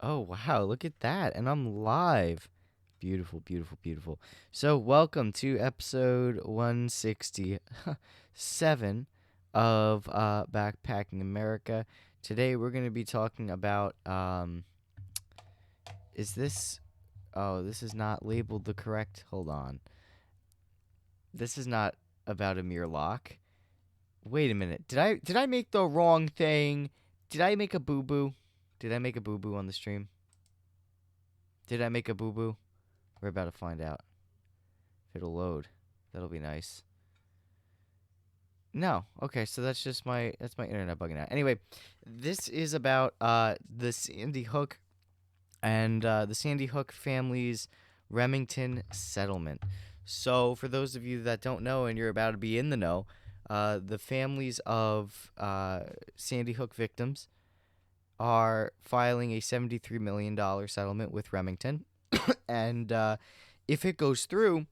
Oh, wow, look at that. And I'm live. Beautiful, beautiful, beautiful. So, welcome to episode 167 of Backpacking America. Today, we're going to be talking about is this. Oh, this is not labeled the correct. Hold on. This is not about a mere lock. Wait a minute. Did I make the wrong thing? Did I make a boo boo? Did I make a boo boo on the stream? Did I make a boo boo? We're about to find out. If it'll load, that'll be nice. No, okay, so that's my internet bugging out. Anyway, this is about the Sandy Hook and the Sandy Hook family's Remington settlement. So, for those of you that don't know and you're about to be in the know, the families of Sandy Hook victims are filing a $73 million settlement with Remington, and if it goes through,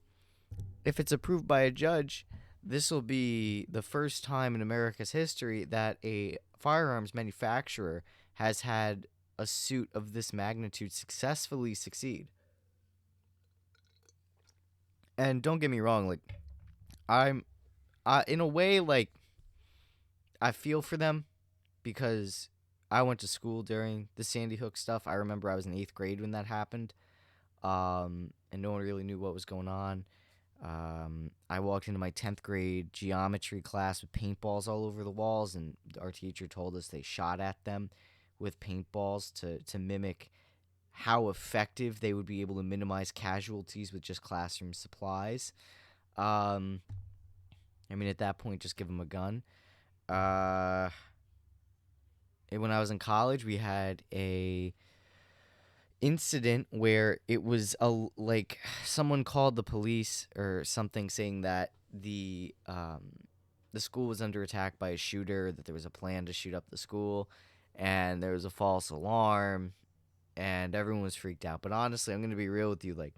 if it's approved by a judge, this will be the first time in America's history that a firearms manufacturer has had a suit of this magnitude successfully succeed. And don't get me wrong, like I'm, in a way, like I feel for them because I went to school during the Sandy Hook stuff. I remember I was in eighth grade when that happened, and no one really knew what was going on. I walked into my 10th grade geometry class with paintballs all over the walls, and our teacher told us they shot at them with paintballs to mimic how effective they would be able to minimize casualties with just classroom supplies. Um, I mean, at that point, just give them a gun. Uh, when I was in college, we had a incident where it was like someone called the police or something saying that the school was under attack by a shooter, that there was a plan to shoot up the school, and there was a false alarm, and everyone was freaked out. But honestly, I'm going to be real with you, like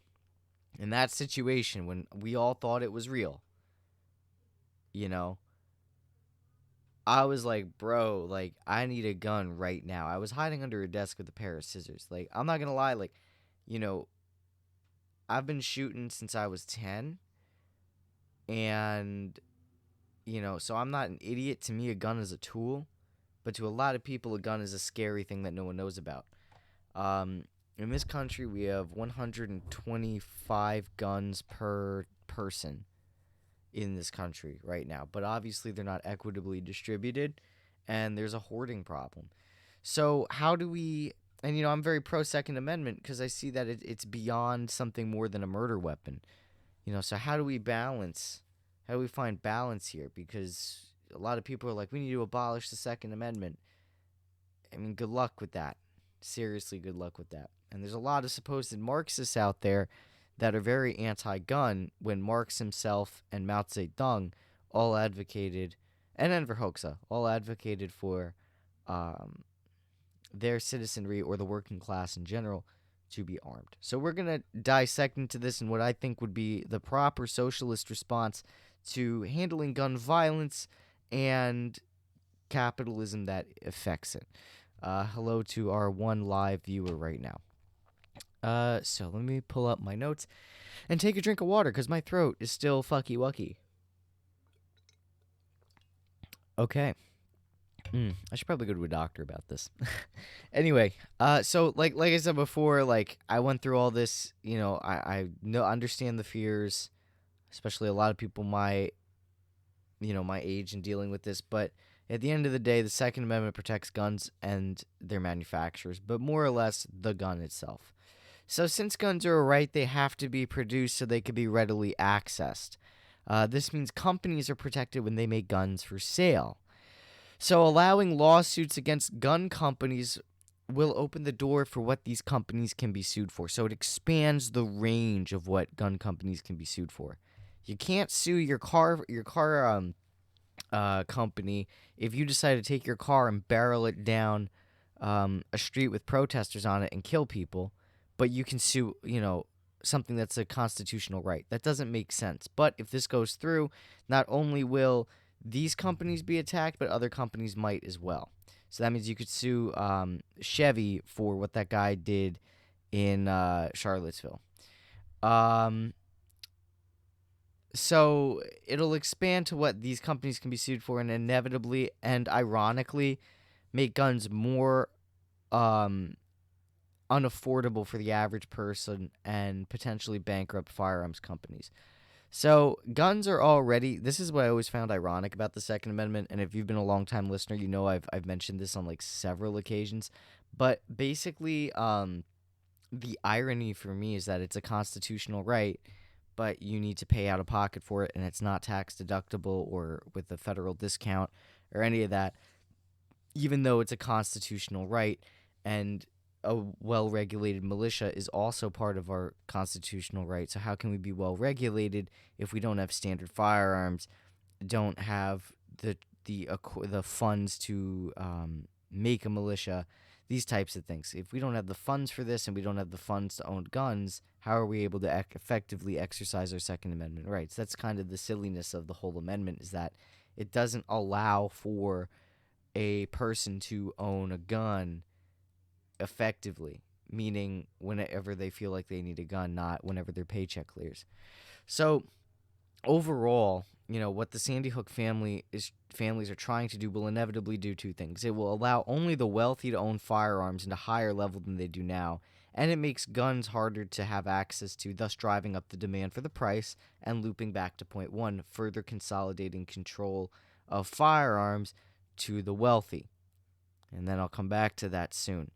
in that situation when we all thought it was real, you know, I was like, bro, like, I need a gun right now. I was hiding under a desk with a pair of scissors. Like, I'm not gonna lie, like, you know, I've been shooting since I was 10, and, so I'm not an idiot. To me, a gun is a tool, but to a lot of people, a gun is a scary thing that no one knows about. In this country, we have 125 guns per person in this country right now, but obviously they're not equitably distributed, and there's a hoarding problem. So how do we? And I'm very pro Second Amendment because I see that it's beyond something more than a murder weapon. So how do we balance? How do we find balance here? Because a lot of people are like, we need to abolish the Second Amendment. I mean, good luck with that. Seriously, good luck with that. And there's a lot of supposed Marxists out there that are very anti-gun when Marx himself and Mao Zedong all advocated, and Enver Hoxha all advocated for um, their citizenry or the working class in general to be armed. So we're going to dissect into this and what I think would be the proper socialist response to handling gun violence and capitalism that affects it. Hello to our one live viewer right now. So let me pull up my notes and take a drink of water because my throat is still fucky wucky. Okay. I should probably go to a doctor about this. Anyway, so like I said before, like I went through all this. I know understand the fears, especially a lot of people my age in dealing with this. But at the end of the day, the Second Amendment protects guns and their manufacturers, but more or less the gun itself. So since guns are a right, they have to be produced so they can be readily accessed. This means companies are protected when they make guns for sale. So allowing lawsuits against gun companies will open the door for what these companies can be sued for. So it expands the range of what gun companies can be sued for. You can't sue your car company if you decide to take your car and barrel it down a street with protesters on it and kill people, but you can sue, something that's a constitutional right. That doesn't make sense. But if this goes through, not only will these companies be attacked, but other companies might as well. So that means you could sue Chevy for what that guy did in Charlottesville. Um, so it'll expand to what these companies can be sued for, and inevitably and ironically make guns more um, unaffordable for the average person and potentially bankrupt firearms companies. So guns are already. This is what I always found ironic about the Second Amendment, and if you've been a long time listener, you know I've mentioned this on like several occasions. But basically, the irony for me is that it's a constitutional right, but you need to pay out of pocket for it, and it's not tax deductible or with a federal discount or any of that, even though it's a constitutional right. And a well regulated militia is also part of our constitutional right. So, how can we be well regulated if we don't have standard firearms, don't have the funds to make a militia, these types of things? If we don't have the funds for this and we don't have the funds to own guns, how are we able to effectively exercise our Second Amendment rights? That's kind of the silliness of the whole amendment, is that it doesn't allow for a person to own a gun effectively, meaning whenever they feel like they need a gun, not whenever their paycheck clears. So overall, what the Sandy Hook families are trying to do will inevitably do two things. It will allow only the wealthy to own firearms at a higher level than they do now, and it makes guns harder to have access to, thus driving up the demand for the price and looping back to point one, further consolidating control of firearms to the wealthy. And then I'll come back to that soon.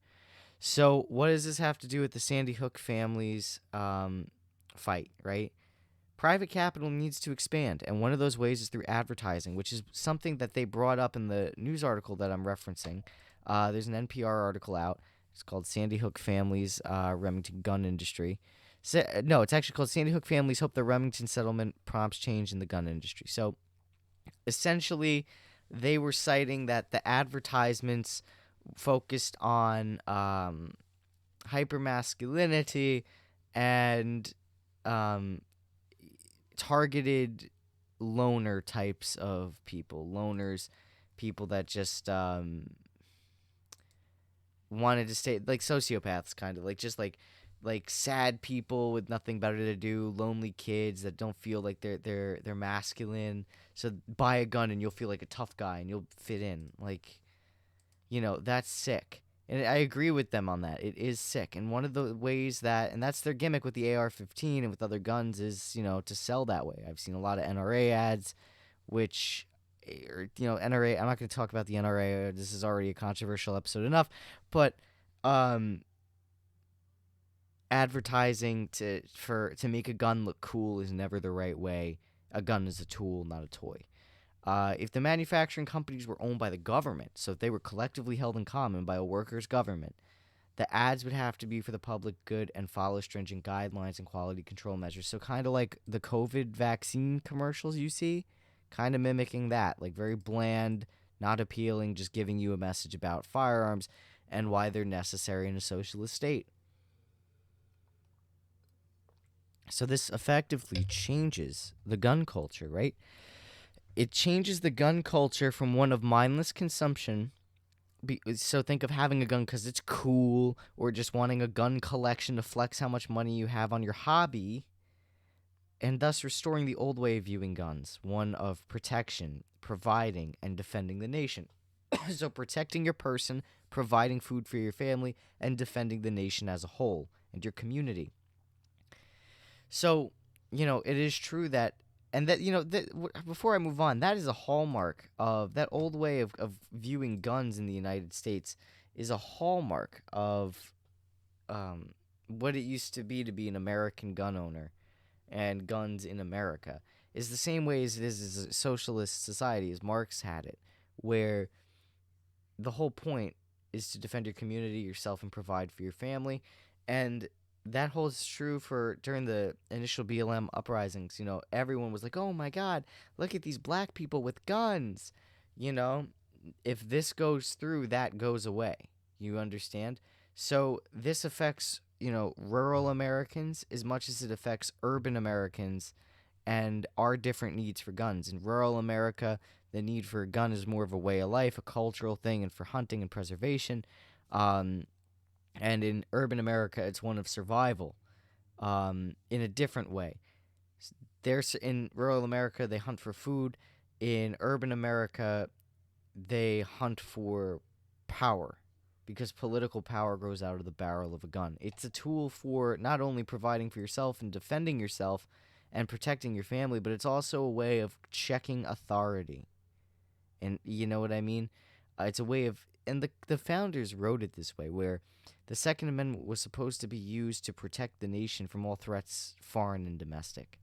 So what does this have to do with the Sandy Hook families fight, right? Private capital needs to expand, and one of those ways is through advertising, which is something that they brought up in the news article that I'm referencing. There's an NPR article out. It's called Sandy Hook Families, Remington Gun Industry. No, it's actually called Sandy Hook Families Hope the Remington Settlement Prompts Change in the Gun Industry. So essentially, they were citing that the advertisements focused on hypermasculinity and targeted loner types of people. Loners, people that just wanted to stay, like sociopaths, kind of like sad people with nothing better to do, lonely kids that don't feel like they're masculine. So buy a gun and you'll feel like a tough guy and you'll fit in. Like, that's sick. And I agree with them on that. It is sick. And one of the ways and that's their gimmick with the AR-15 and with other guns is, to sell that way. I've seen a lot of NRA ads, which, NRA, I'm not going to talk about the NRA. This is already a controversial episode enough. But advertising to make a gun look cool is never the right way. A gun is a tool, not a toy. If the manufacturing companies were owned by the government, so if they were collectively held in common by a workers' government, the ads would have to be for the public good and follow stringent guidelines and quality control measures. So kind of like the COVID vaccine commercials you see, kind of mimicking that, like very bland, not appealing, just giving you a message about firearms and why they're necessary in a socialist state. So this effectively changes the gun culture, right? It changes the gun culture from one of mindless consumption. So think of having a gun because it's cool, or just wanting a gun collection to flex how much money you have on your hobby, and thus restoring the old way of viewing guns, one of protection, providing, and defending the nation. So protecting your person, providing food for your family, and defending the nation as a whole and your community. So, it is true that, and that, before I move on, that is a hallmark of that old way of viewing guns in the United States, is a hallmark of what it used to be an American gun owner and guns in America. Is the same way as it is as a socialist society, as Marx had it, where the whole point is to defend your community, yourself, and provide for your family. And that holds true for during the initial BLM uprisings. Everyone was like, oh my God, look at these black people with guns. If this goes through, that goes away. You understand? So this affects, rural Americans as much as it affects urban Americans and our different needs for guns. In rural America, The need for a gun is more of a way of life, a cultural thing, and for hunting and preservation. Um, and in urban America, it's one of survival in a different way. There's in rural America, they hunt for food. In urban America, they hunt for power because political power grows out of the barrel of a gun. It's a tool for not only providing for yourself and defending yourself and protecting your family, but it's also a way of checking authority. And you know what I mean? It's a way of, and the founders wrote it this way, where the Second Amendment was supposed to be used to protect the nation from all threats, foreign and domestic.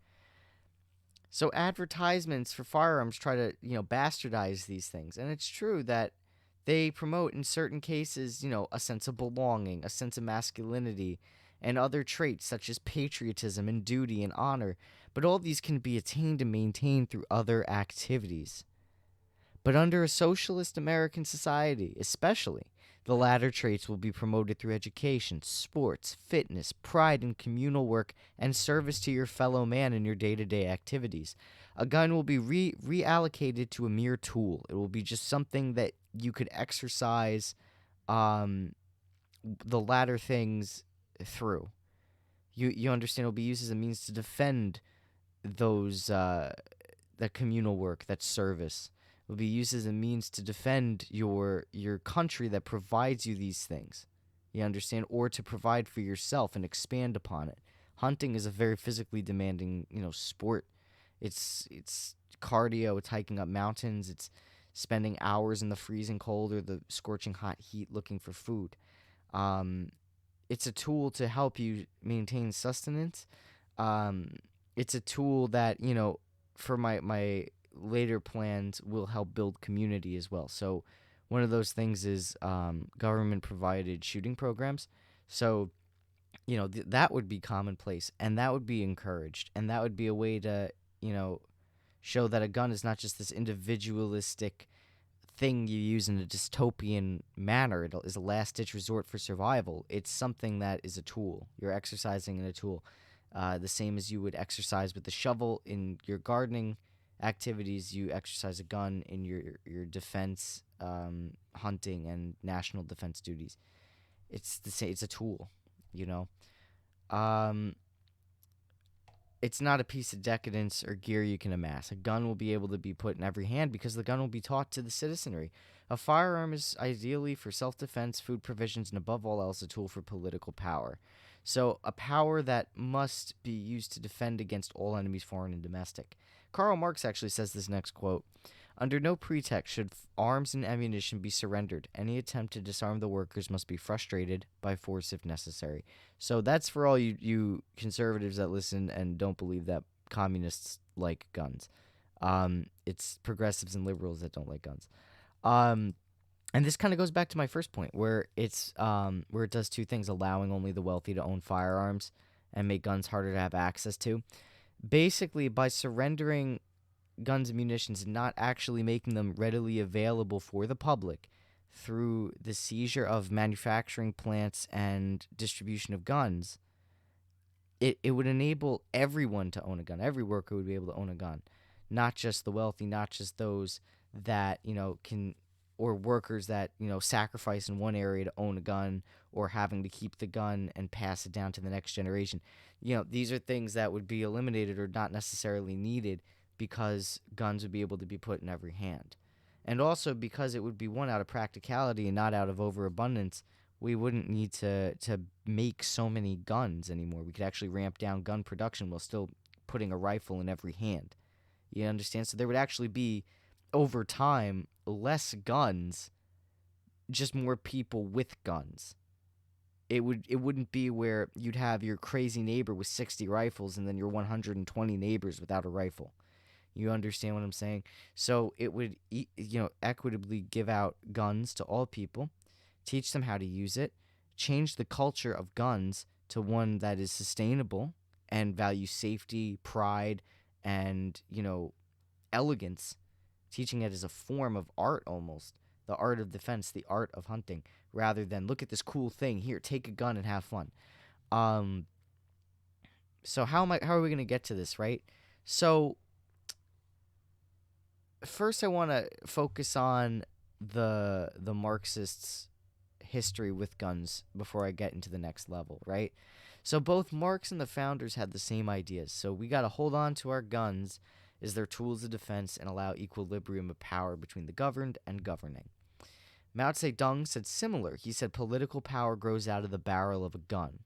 So advertisements for firearms try to, bastardize these things. And it's true that they promote in certain cases, a sense of belonging, a sense of masculinity, and other traits such as patriotism and duty and honor. But all these can be attained and maintained through other activities. But under a socialist American society, especially, the latter traits will be promoted through education, sports, fitness, pride in communal work, and service to your fellow man in your day-to-day activities. A gun will be reallocated to a mere tool. It will be just something that you could exercise the latter things through. You understand? It will be used as a means to defend those that communal work, that service. Will be used as a means to defend your country that provides you these things. You understand? Or to provide for yourself and expand upon it. Hunting is a very physically demanding, sport. It's cardio, it's hiking up mountains, it's spending hours in the freezing cold or the scorching hot heat looking for food. It's a tool to help you maintain sustenance. It's a tool that, for my later plans will help build community as well. So one of those things is government provided shooting programs. So, that would be commonplace and that would be encouraged. And that would be a way to, show that a gun is not just this individualistic thing you use in a dystopian manner. It is a last-ditch resort for survival. It's something that is a tool. You're exercising in a tool. The same as you would exercise with the shovel in your gardening activities, you exercise a gun in your defense, hunting, and national defense duties. It's the same. It's a tool, you know. It's not a piece of decadence or gear you can amass. A gun will be able to be put in every hand because the gun will be taught to the citizenry. A firearm is ideally for self-defense, food provisions, and above all else, a tool for political power. So, a power that must be used to defend against all enemies, foreign and domestic. Karl Marx actually says this next quote: "Under no pretext should arms and ammunition be surrendered. Any attempt to disarm the workers must be frustrated by force if necessary." So that's for all you conservatives that listen and don't believe that communists like guns. It's progressives and liberals that don't like guns. And this kind of goes back to my first point, where where it does two things: allowing only the wealthy to own firearms and make guns harder to have access to. Basically, by surrendering guns and munitions and not actually making them readily available for the public through the seizure of manufacturing plants and distribution of guns, it would enable everyone to own a gun. Every worker would be able to own a gun, not just the wealthy, not just those that, can, or workers that, sacrifice in one area to own a gun or having to keep the gun and pass it down to the next generation. These are things that would be eliminated or not necessarily needed because guns would be able to be put in every hand. And also because it would be one out of practicality and not out of overabundance, we wouldn't need to make so many guns anymore. We could actually ramp down gun production while still putting a rifle in every hand. You understand? So there would actually be, over time, less guns, just more people with guns. It wouldn't be where you'd have your crazy neighbor with 60 rifles and then your 120 neighbors without a rifle. You understand what I'm saying? So it would, equitably give out guns to all people, teach them how to use it, change the culture of guns to one that is sustainable and values safety, pride, and, elegance, teaching it as a form of art almost, the art of defense, the art of hunting, rather than look at this cool thing, here, take a gun and have fun. So how are we going to get to this, right? So first I want to focus on the Marxists' history with guns before I get into the next level, right? So both Marx and the founders had the same ideas. So we got to hold on to our guns as their tools of defense and allow equilibrium of power between the governed and governing. Mao Zedong said similar. He said political power grows out of the barrel of a gun.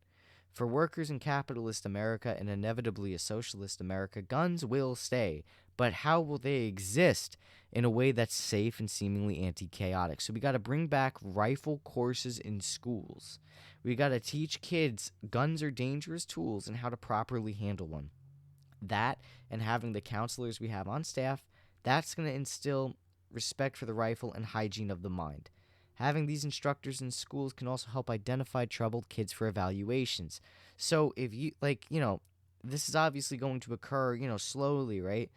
For workers in capitalist America and inevitably a socialist America, guns will stay. But how will they exist in a way that's safe and seemingly anti-chaotic? So we got to bring back rifle courses in schools. We got to teach kids guns are dangerous tools and how to properly handle them. That and having the counselors we have on staff, that's going to instill respect for the rifle and hygiene of the mind. Having these instructors in schools can also help identify troubled kids for evaluations. So if you this is obviously going to occur, slowly, right?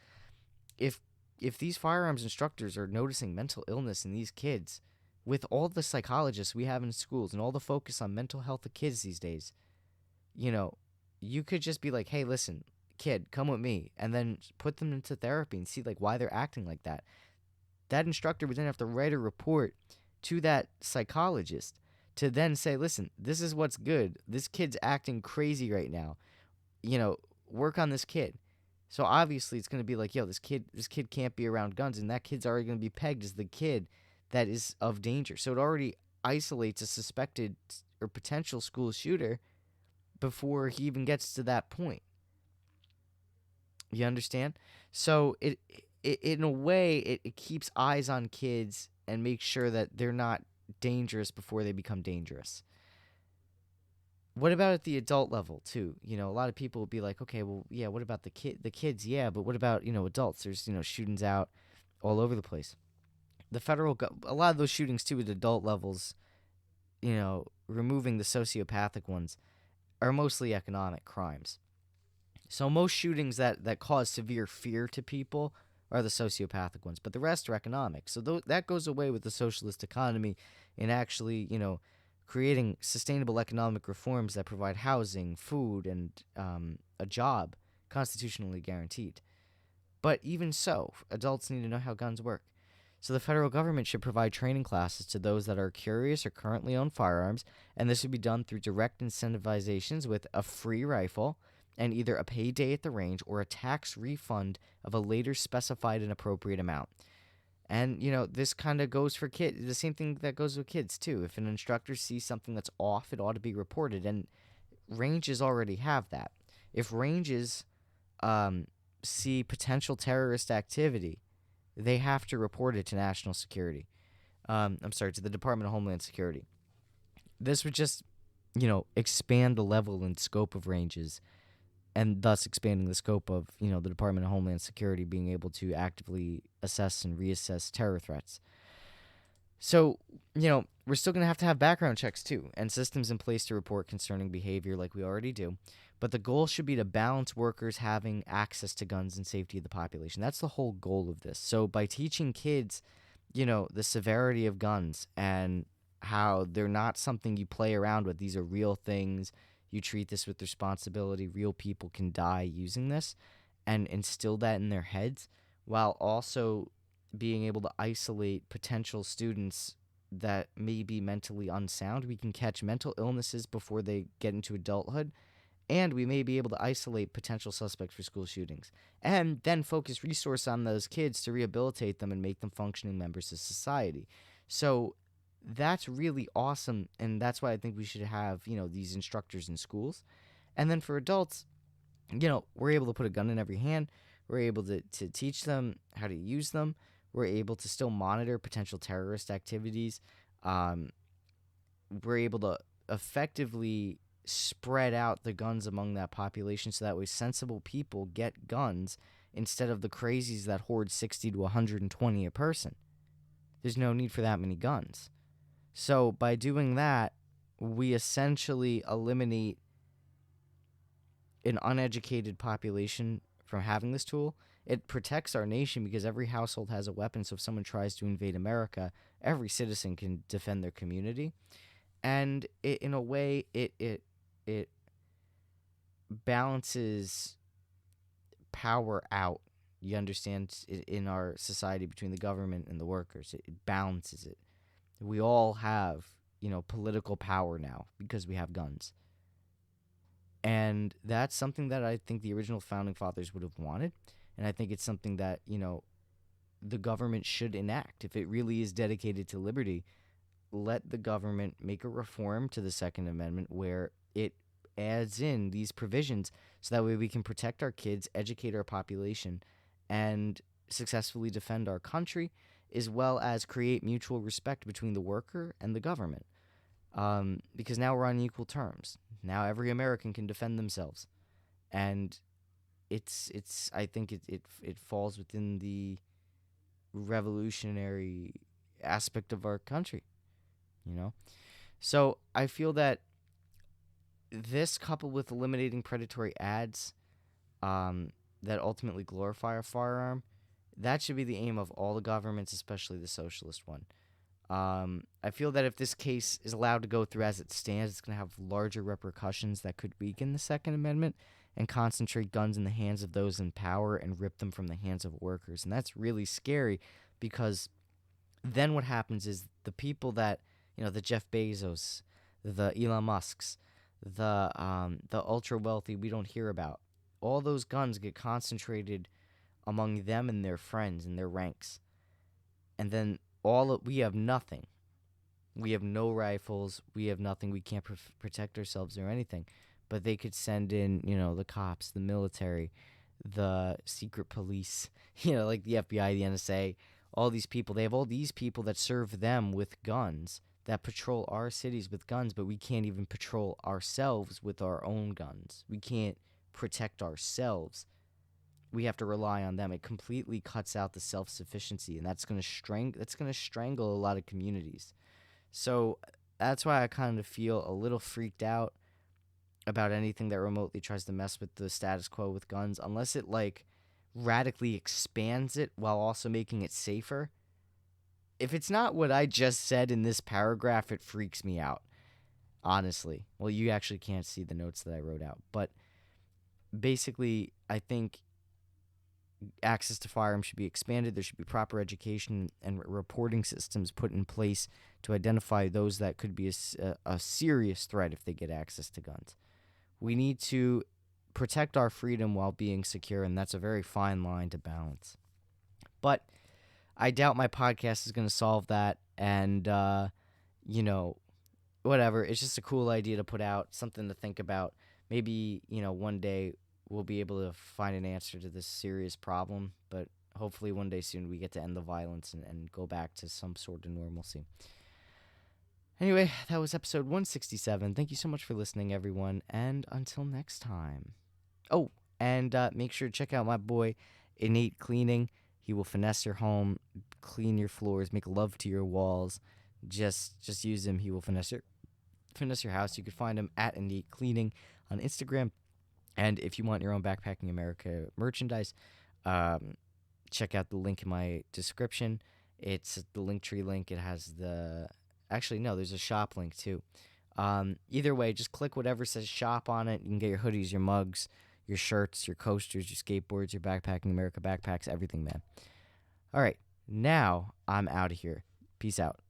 If if these firearms instructors are noticing mental illness in these kids, with all the psychologists we have in schools and all the focus on mental health of kids these days, you know, you could just be like, "Hey, listen, kid, come with me," and then put them into therapy and see like why they're acting like that. That instructor would then have to write a report to that psychologist to then say, listen, this is what's good. This kid's acting crazy right now. Work on this kid. So obviously it's going to be like, yo, this kid can't be around guns, and that kid's already going to be pegged as the kid that is of danger. So it already isolates a suspected or potential school shooter before he even gets to that point. You understand? So it in a way, it keeps eyes on kids and makes sure that they're not dangerous before they become dangerous. What about at the adult level too? A lot of people will be like, okay, well, yeah, what about the kids? Yeah, but what about adults? There's shootings out all over the place. A lot of those shootings too at adult levels, removing the sociopathic ones, are mostly economic crimes. So most shootings that cause severe fear to people are the sociopathic ones, but the rest are economic. So that goes away with the socialist economy and actually, creating sustainable economic reforms that provide housing, food, and a job constitutionally guaranteed. But even so, adults need to know how guns work. So the federal government should provide training classes to those that are curious or currently own firearms, and this would be done through direct incentivizations with a free rifle and either a paid day at the range or a tax refund of a later specified and appropriate amount. And, this kind of goes for kids. The same thing that goes with kids, too. If an instructor sees something that's off, it ought to be reported. And ranges already have that. If ranges see potential terrorist activity, they have to report it to national security. To the Department of Homeland Security. This would just, expand the level and scope of ranges, and thus expanding the scope of, the Department of Homeland Security being able to actively assess and reassess terror threats. So, we're still going to have background checks too, and systems in place to report concerning behavior like we already do. But the goal should be to balance workers having access to guns and safety of the population. That's the whole goal of this. So by teaching kids, the severity of guns and how they're not something you play around with, these are real things. You treat this with responsibility. Real people can die using this, and instill that in their heads, while also being able to isolate potential students that may be mentally unsound. We can catch mental illnesses before they get into adulthood, and we may be able to isolate potential suspects for school shootings, and then focus resource on those kids to rehabilitate them and make them functioning members of society. So that's really awesome, and that's why I think we should have, these instructors in schools. And then for adults, we're able to put a gun in every hand. We're able to teach them how to use them. We're able to still monitor potential terrorist activities. We're able to effectively spread out the guns among that population so that way sensible people get guns instead of the crazies that hoard 60 to 120 a person. There's no need for that many guns. So by doing that, we essentially eliminate an uneducated population from having this tool. It protects our nation because every household has a weapon, so if someone tries to invade America, every citizen can defend their community. And in a way, it balances power out You understand in our society between the government and the workers, it balances it. We all have, political power now because we have guns. And that's something that I think the original founding fathers would have wanted. And I think it's something that, the government should enact. If it really is dedicated to liberty, let the government make a reform to the Second Amendment where it adds in these provisions so that way we can protect our kids, educate our population, and successfully defend our country, as well as create mutual respect between the worker and the government. Because now we're on equal terms. Now every American can defend themselves, and it's I think it falls within the revolutionary aspect of our country. So I feel that this, coupled with eliminating predatory ads, that ultimately glorify a firearm, that should be the aim of all the governments, especially the socialist one. I feel that if this case is allowed to go through as it stands, it's going to have larger repercussions that could weaken the Second Amendment and concentrate guns in the hands of those in power and rip them from the hands of workers. And that's really scary because then what happens is the people that, the Jeff Bezos, the Elon Musks, the ultra wealthy we don't hear about, all those guns get concentrated among them and their friends and their ranks. And then we have nothing. We have no rifles. We have nothing. We can't protect ourselves or anything. But they could send in, the cops, the military, the secret police, like the FBI, the NSA, all these people. They have all these people that serve them with guns, that patrol our cities with guns, but we can't even patrol ourselves with our own guns. We can't protect ourselves. We have to rely on them. It completely cuts out the self-sufficiency, and that's going to strangle a lot of communities. So that's why I kind of feel a little freaked out about anything that remotely tries to mess with the status quo with guns, unless it radically expands it while also making it safer. If it's not what I just said in this paragraph, it freaks me out, honestly. Well, you actually can't see the notes that I wrote out, but basically, I think access to firearms should be expanded. There should be proper education and reporting systems put in place to identify those that could be a serious threat if they get access to guns. We need to protect our freedom while being secure, and that's a very fine line to balance. But I doubt my podcast is going to solve that, and, whatever. It's just a cool idea to put out, something to think about. Maybe, one day we'll be able to find an answer to this serious problem, but hopefully one day soon we get to end the violence and go back to some sort of normalcy. Anyway, that was episode 167. Thank you so much for listening, everyone, and until next time. Oh, and make sure to check out my boy, Innate Cleaning. He will finesse your home, clean your floors, make love to your walls. Just use him. He will finesse your house. You can find him at Innate Cleaning on Instagram. And if you want your own Backpacking America merchandise, check out the link in my description. It's the Linktree link. It has there's a shop link too. Either way, just click whatever says shop on it. You can get your hoodies, your mugs, your shirts, your coasters, your skateboards, your Backpacking America backpacks, everything, man. All right, now I'm out of here. Peace out.